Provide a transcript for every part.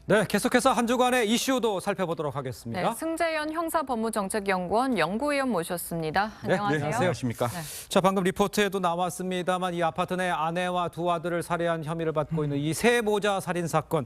네, 계속해서 한 주간의 이슈도 살펴보도록 하겠습니다. 네, 승재현 형사법무정책연구원 연구위원 모셨습니다. 안녕하세요. 네, 안녕하십니까. 네. 자, 방금 리포트에도 나왔습니다만 이 아파트 내 아내와 두 아들을 살해한 혐의를 받고 있는 이 세모자 살인 사건.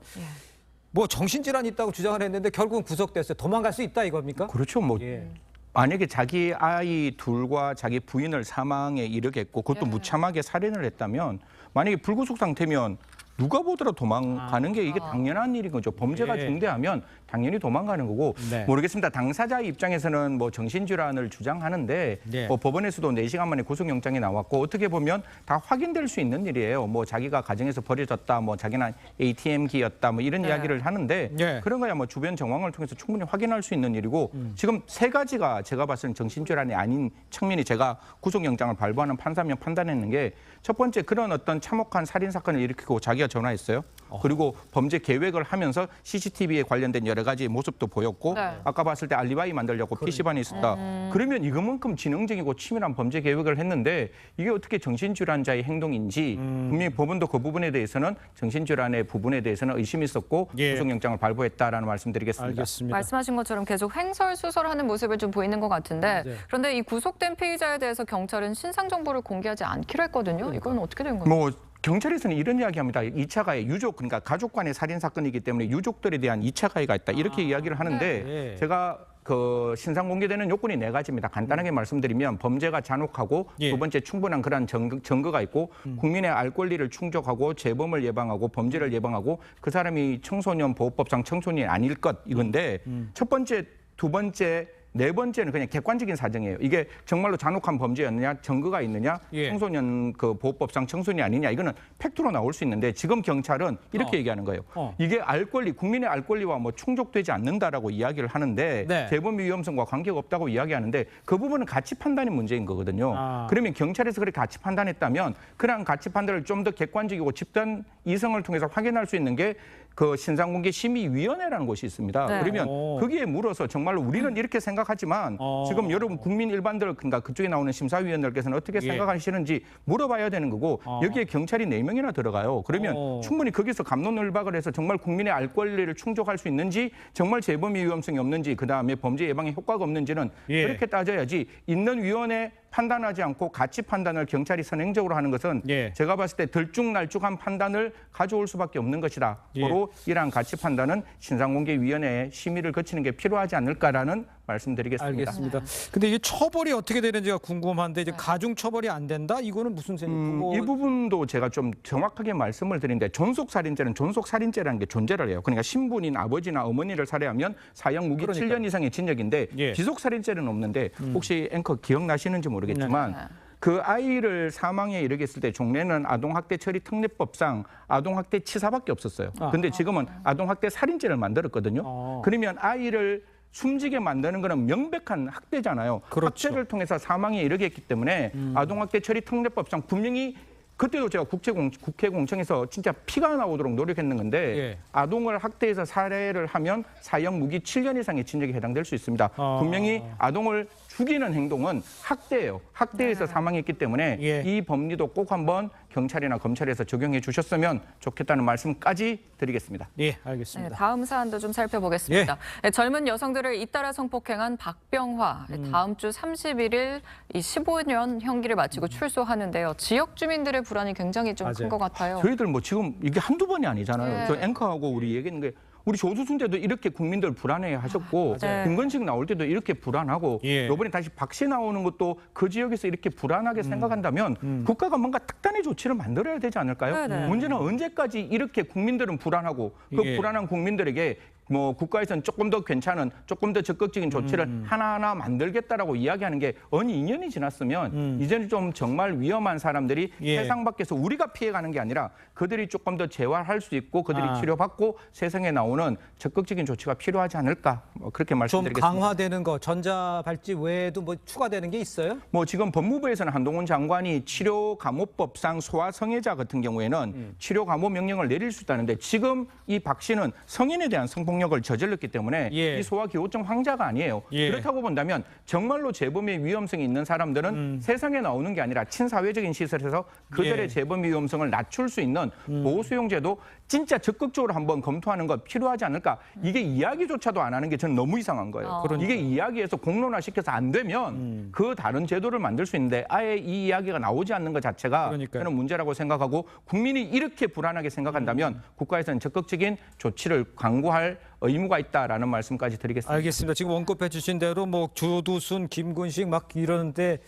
뭐 정신질환이 있다고 주장을 했는데 결국은 구속됐어요. 도망갈 수 있다 이겁니까? 그렇죠. 뭐 예. 만약에 자기 아이 둘과 자기 부인을 사망에 이르겠고 그것도 무참하게 살인을 했다면 만약에 불구속 상태면 누가 보더라도 도망가는 게 이게 당연한 일인 거죠. 범죄가 예. 중대하면 당연히 도망가는 거고 네. 모르겠습니다. 당사자 입장에서는 뭐 정신질환을 주장하는데 예. 뭐 법원에서도 4시간 만에 구속영장이 나왔고 어떻게 보면 다 확인될 수 있는 일이에요. 뭐 자기가 가정에서 버려졌다, 뭐 자기는 ATM기였다, 뭐 이런 이야기를 하는데 예. 그런 거야 뭐 주변 정황을 통해서 충분히 확인할 수 있는 일이고 지금 세 가지가 제가 봤을 때는 정신질환이 아닌 측면이 제가 구속영장을 발부하는 판사면 판단했는 게 첫 번째 그런 어떤 참혹한 살인 사건을 일으키고 자기가 전화했어요. 그리고 범죄 계획을 하면서 CCTV에 관련된 여러 가지 모습도 보였고 네. 아까 봤을 때 알리바이 만들려고 PC방에 있었다. 그러면 이것만큼 지능적이고 치밀한 범죄 계획을 했는데 이게 어떻게 정신질환자의 행동인지 분명히 법원도 그 부분에 대해서는 정신질환의 부분에 대해서는 의심이 있었고 예. 구속영장을 발부했다라는 말씀드리겠습니다. 알겠습니다. 말씀하신 것처럼 계속 횡설수설하는 모습을 좀 보이는 것 같은데 네. 그런데 이 구속된 피의자에 대해서 경찰은 신상 정보를 공개하지 않기로 했거든요. 이건 어떻게 된 거예요? 뭐 경찰에서는 이런 이야기합니다. 2차 가해, 유족 그러니까 가족 간의 살인 사건이기 때문에 유족들에 대한 2차 가해가 있다. 이렇게 이야기를 하는데 네. 제가 그 신상 공개되는 요건이 4가지입니다. 간단하게 말씀드리면 범죄가 잔혹하고 예. 두 번째 충분한 그런 증거가 있고 국민의 알 권리를 충족하고 재범을 예방하고 범죄를 예방하고 그 사람이 청소년 보호법상 청소년이 아닐 것 이건데 첫 번째, 두 번째, 네 번째는 그냥 객관적인 사정이에요. 이게 정말로 잔혹한 범죄였느냐, 증거가 있느냐, 예. 청소년 그 보호법상 청소년이 아니냐 이거는 팩트로 나올 수 있는데 지금 경찰은 이렇게 얘기하는 거예요. 이게 알 권리, 국민의 알 권리와 뭐 충족되지 않는다라고 이야기를 하는데 네. 재범 위험성과 관계가 없다고 이야기하는데 그 부분은 가치 판단이 문제인 거거든요. 그러면 경찰에서 그렇게 가치 판단했다면 그런 가치 판단을 좀 더 객관적이고 집단 이성을 통해서 확인할 수 있는 게 그 신상공개 심의위원회라는 곳이 있습니다. 네. 그러면 거기에 물어서 정말로 우리는 이렇게 생각하지만 지금 여러분 국민 일반들 그러니까 그쪽에 나오는 심사위원들께서는 어떻게 생각하시는지 물어봐야 되는 거고 여기에 경찰이 4명이나 들어가요. 그러면 충분히 거기서 갑론을박을 해서 정말 국민의 알 권리를 충족할 수 있는지 정말 재범의 위험성이 없는지 그다음에 범죄 예방에 효과가 없는지는 예. 그렇게 따져야지 있는 위원회 판단하지 않고 가치 판단을 경찰이 선행적으로 하는 것은 예. 제가 봤을 때 들쭉날쭉한 판단을 가져올 수밖에 없는 것이다. 예. 바로 이러한 가치 판단은 신상공개위원회의 심의를 거치는 게 필요하지 않을까라는 말씀드리겠습니다. 알겠습니다. 근데 이게 처벌이 어떻게 되는지가 궁금한데 이제 가중 처벌이 안 된다? 이거는 무슨 셈입니까? 이 부분도 제가 좀 정확하게 말씀을 드리는데 전속살인죄는 전속살인죄라는 게 존재를 해요. 그러니까 신분인 아버지나 어머니를 살해하면 사형 무기 그러니까요. 7년 이상의 징역인데 예. 지속살인죄는 없는데 혹시 앵커 기억나시는지 모르겠지만 그 아이를 사망에 이르게 했을 때 종래는 아동학대 처리 특례법상 아동학대 치사밖에 없었어요. 근데 지금은 아동학대 살인죄를 만들었거든요. 그러면 아이를 숨지게 만드는 거는 명백한 학대잖아요. 그렇죠. 학대를 통해서 사망에 이르게 했기 때문에 아동학대 처리 특례법상 분명히 그때도 제가 국회 공청에서 진짜 피가 나오도록 노력했는 건데 예. 아동을 학대해서 살해를 하면 사형 무기 7년 이상의 징역에 해당될 수 있습니다. 분명히 아동을 죽이는 행동은 학대예요. 학대해서 사망했기 때문에 예. 이 법리도 꼭 한번 경찰이나 검찰에서 적용해 주셨으면 좋겠다는 말씀까지 드리겠습니다. 예, 네, 알겠습니다. 다음 사안도 좀 살펴보겠습니다. 네, 젊은 여성들을 잇따라 성폭행한 박병화 다음 주 31일 이 15년 형기를 마치고 출소하는데요. 지역 주민들의 불안이 굉장히 좀 큰 맞아요. 것 같아요. 저희들 뭐 지금 이게 한두 번이 아니잖아요. 네. 저 앵커하고 우리 얘기하는 게 우리 조수순 때도 이렇게 국민들 불안해 하셨고 맞아요. 김건식 나올 때도 이렇게 불안하고 예. 이번에 다시 박씨 나오는 것도 그 지역에서 이렇게 불안하게 생각한다면 국가가 뭔가 특단의 조치를 만들어야 되지 않을까요? 네네. 문제는 언제까지 이렇게 국민들은 불안하고 그 예. 불안한 국민들에게 뭐 국가에서는 조금 더 괜찮은 조금 더 적극적인 조치를 하나하나 만들겠다라고 이야기하는 게 어느 2년이 지났으면 이제는 좀 정말 위험한 사람들이 예. 세상 밖에서 우리가 피해가는 게 아니라 그들이 조금 더 재활할 수 있고 그들이 치료받고 세상에 나오는 적극적인 조치가 필요하지 않을까 뭐 그렇게 좀 말씀드리겠습니다. 강화되는 거, 전자발찌 외에도 뭐 추가되는 게 있어요? 뭐 지금 법무부에서는 한동훈 장관이 치료감호법상 소아성애자 같은 경우에는 치료감호 명령을 내릴 수 있다는데 지금 이 박 씨는 성인에 대한 성폭력 행력을 저질렀기 때문에 예. 이 소아기호증 환자가 아니에요. 예. 그렇다고 본다면 정말로 재범의 위험성이 있는 사람들은 세상에 나오는 게 아니라 친사회적인 시설에서 그들의 예. 재범 위험성을 낮출 수 있는 보호수용제도 진짜 적극적으로 한번 검토하는 것 필요하지 않을까. 이게 이야기조차도 안 하는 게 저는 너무 이상한 거예요. 이게 이야기에서 공론화시켜서 안 되면 그 다른 제도를 만들 수 있는데 아예 이 이야기가 나오지 않는 것 자체가 그러니까요. 저는 문제라고 생각하고 국민이 이렇게 불안하게 생각한다면 국가에서는 적극적인 조치를 강구할 의무가 있다라는 말씀까지 드리겠습니다. 알겠습니다. 지금 언급해 주신 대로 뭐 주두순, 김근식 막 이러는데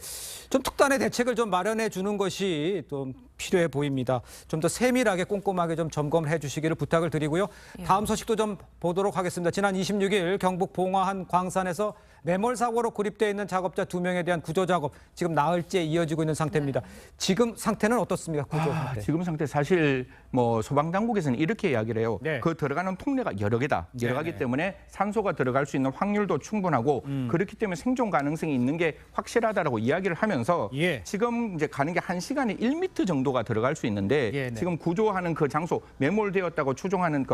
좀 특단의 대책을 좀 마련해 주는 것이 좀 필요해 보입니다. 좀 더 세밀하게 꼼꼼하게 좀 점검을 해 주시기를 부탁을 드리고요. 다음 소식도 좀 보도록 하겠습니다. 지난 26일 경북 봉화 광산에서 매몰 사고로 고립되어 있는 작업자 2명에 대한 구조 작업 지금 나흘째 이어지고 있는 상태입니다. 지금 상태는 어떻습니까? 구조 상태. 지금 상태 사실 뭐 소방당국에서는 이렇게 이야기를 해요. 네. 그 들어가는 통로가 여러 개다. 여러 가기 네. 때문에 산소가 들어갈 수 있는 확률도 충분하고 그렇기 때문에 생존 가능성이 있는 게 확실하다라고 이야기를 하면서 예. 지금 이제 가는 게 1시간에 1m 정도가 들어갈 수 있는데 예, 네. 지금 구조하는 그 장소 매몰되었다고 추정하는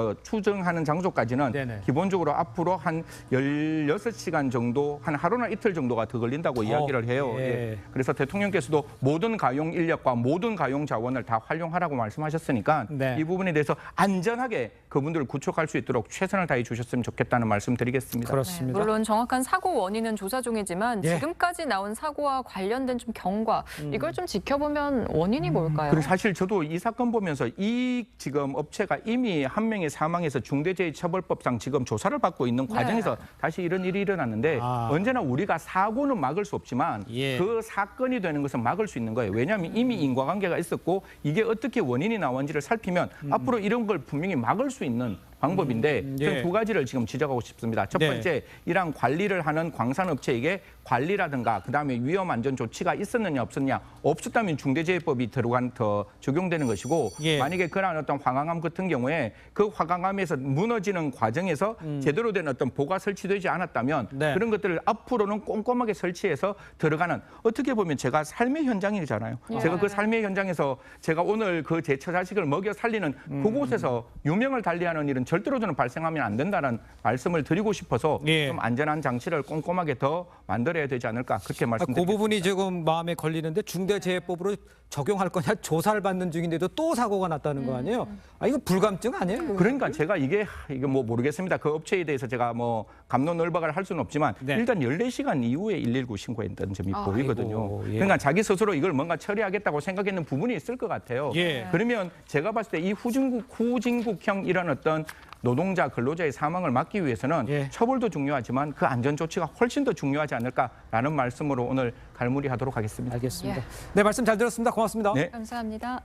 장소까지는 네네. 기본적으로 앞으로 한 16시간 정도 한 하루나 이틀 정도가 더 걸린다고 이야기를 해요. 예. 예. 그래서 대통령께서도 모든 가용 인력과 모든 가용 자원을 다 활용하라고 말씀하셨으니까 네. 이 부분에 대해서 안전하게 그분들을 구축할 수 있도록 최선을 다해 주셨으면 좋겠다는 말씀 드리겠습니다. 그렇습니다. 물론 정확한 사고 원인은 조사 중이지만 예. 지금까지 나온 사고와 관련된 좀 경과 이걸 좀 지켜보면 원인이 뭘까요? 그리고 사실 저도 이 사건 보면서 이 지금 업체가 이미 한 명이 사망해서 중대재해처벌법상 지금 조사를 받고 있는 과정에서 다시 이런 일이 일어났는데 언제나 우리가 사고는 막을 수 없지만 예. 그 사건이 되는 것은 막을 수 있는 거예요. 왜냐하면 이미 인과관계가 있었고 이게 어떻게 원인이 나온지를 살피면 앞으로 이런 걸 분명히 막을 수 있는 방법인데 예. 저는 두 가지를 지금 지적하고 싶습니다. 첫 네. 번째, 이러한 관리를 하는 광산업체에게 관리라든가 그다음에 위험 안전 조치가 있었느냐 없었냐 없었다면 중대재해법이 더 적용되는 것이고 예. 만약에 그러한 어떤 화강암 같은 경우에 그 화강암에서 무너지는 과정에서 제대로 된 어떤 보가 설치되지 않았다면 네. 그런 것들을 앞으로는 꼼꼼하게 설치해서 들어가는 어떻게 보면 제가 삶의 현장이잖아요. 예. 제가 그 삶의 현장에서 제가 오늘 그 제 처자식을 먹여 살리는 그곳에서 유명을 달리하는 일은 절대로 저는 발생하면 안 된다는 말씀을 드리고 싶어서 예. 좀 안전한 장치를 꼼꼼하게 더 만들어야 되지 않을까 그렇게 그 말씀드립니다. 부분이 지금 마음에 걸리는데 중대재해법으로 적용할 거냐 조사를 받는 중인데도 또 사고가 났다는 거 아니에요? 아 이거 불감증 아니에요? 그러니까 제가 이게 뭐 모르겠습니다. 그 업체에 대해서 제가 뭐 갑론을박을 할 수는 없지만 네. 일단 14시간 이후에 119 신고했다는 점이 보이거든요. 아이고, 예. 그러니까 자기 스스로 이걸 뭔가 처리하겠다고 생각했는 부분이 있을 것 같아요. 예. 그러면 제가 봤을 때 이 후진국형 이런 어떤 노동자, 근로자의 사망을 막기 위해서는 예. 처벌도 중요하지만 그 안전 조치가 훨씬 더 중요하지 않을까라는 말씀으로 오늘 갈무리하도록 하겠습니다. 알겠습니다. 예. 네 말씀 잘 들었습니다. 고맙습니다. 네. 감사합니다.